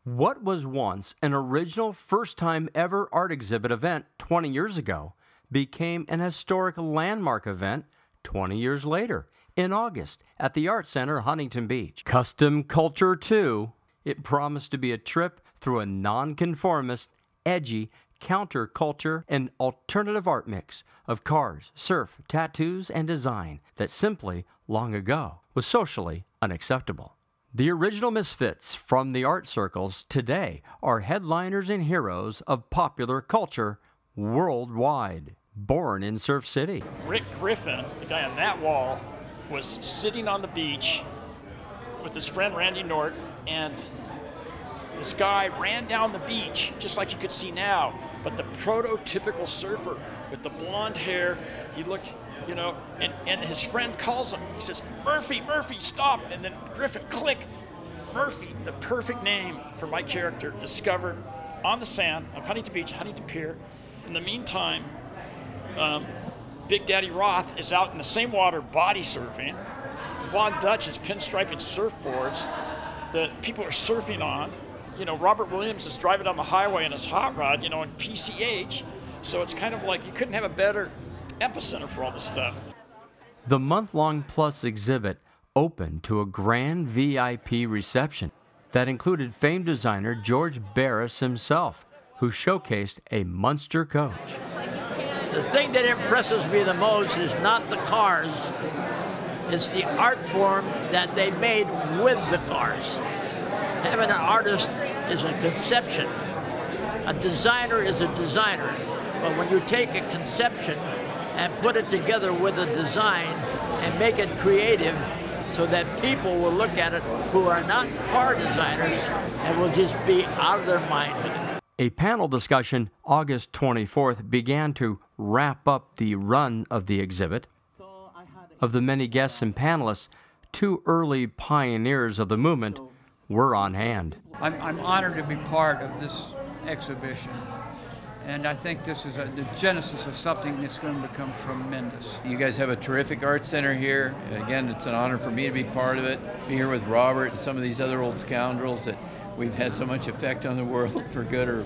What was once an original first-time ever art exhibit event 20 years ago became an historic landmark event 20 years later in August at the Art Center, Huntington Beach. Kustom Kulture II, it promised to be a trip through a nonconformist, edgy, counterculture, and alternative art mix of cars, surf, tattoos, and design that simply, long ago, was socially unacceptable. The original misfits from the art circles today are headliners and heroes of popular culture worldwide. Born in Surf City. Rick Griffin, the guy on that wall, was sitting on the beach with his friend Randy Nort, and this guy ran down the beach just like you could see now, but the prototypical surfer with the blonde hair. He looked, you know, and his friend calls him. He says, "Murphy, Murphy, stop!" And then Griffin, click. Murphy, the perfect name for my character, discovered on the sand of Huntington Beach, Huntington Pier. In the meantime, Big Daddy Roth is out in the same water body surfing. Von Dutch is pinstriping surfboards that people are surfing on. You know, Robert Williams is driving down the highway in his hot rod, you know, in PCH. So it's kind of like you couldn't have a better epicenter for all this stuff. The month-long plus exhibit opened to a grand VIP reception that included famed designer George Barris himself, who showcased a Munster coach. The thing that impresses me the most is not the cars, it's the art form that they made with the cars. Having an artist is a conception. A designer is a designer. But when you take a conception and put it together with a design and make it creative so that people will look at it who are not car designers and will just be out of their mind with it. A panel discussion August 24th began to wrap up the run of the exhibit. Of the many guests and panelists, two early pioneers of the movement were on hand. I'm honored to be part of this exhibition, and I think this is the genesis of something that's going to become tremendous. You guys have a terrific art center here. Again, it's an honor for me to be part of it, be here with Robert and some of these other old scoundrels that we've had so much effect on the world for good or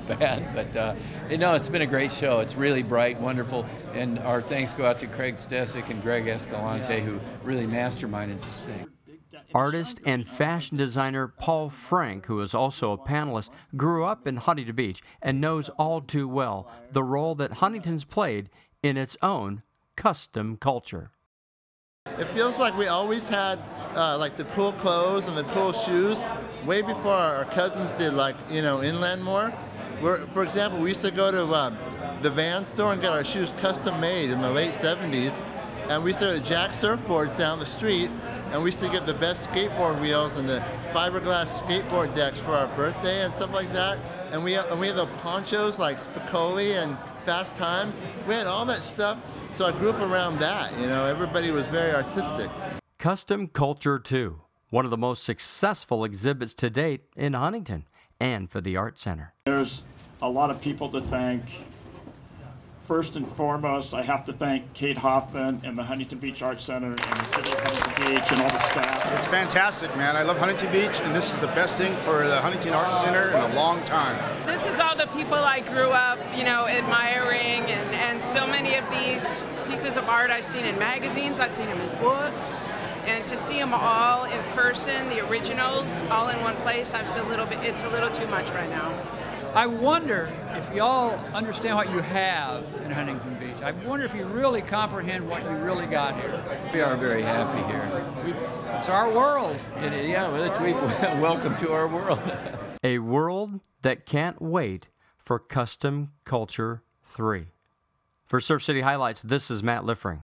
bad. But you know, it's been a great show. It's really bright, wonderful, and our thanks go out to Craig Stesic and Greg Escalante, who really masterminded this thing. Artist and fashion designer Paul Frank, who is also a panelist, grew up in Huntington Beach and knows all too well the role that Huntington's played in its own custom culture. It feels like we always had like the cool clothes and the cool shoes way before our cousins did, like, you know, inland more. For example, we used to go to the Van store and get our shoes custom made in the late 70s, and we used to jack surfboards down the street, and we used to get the best skateboard wheels and the fiberglass skateboard decks for our birthday and stuff like that. And we had the ponchos like Spicoli and Fast Times. We had all that stuff, so I grew up around that. You know, everybody was very artistic. Kustom Kulture II, one of the most successful exhibits to date in Huntington and for the Art Center. There's a lot of people to thank. First and foremost, I have to thank Kate Hoffman and the Huntington Beach Art Center and the City of Huntington Beach and all the staff. It's fantastic, man. I love Huntington Beach, and this is the best thing for the Huntington Art Center in a long time. This is all the people I grew up, you know, admiring, and so many of these pieces of art I've seen in magazines, I've seen them in books, and to see them all in person, the originals, all in one place, it's a little too much right now. I wonder if y'all understand what you have in Huntington Beach. I wonder if you really comprehend what you really got here. We are very happy here. It's our world. Yeah, welcome to our world. A world that can't wait for Kustom Kulture III. For Surf City Highlights, this is Matt Liffring.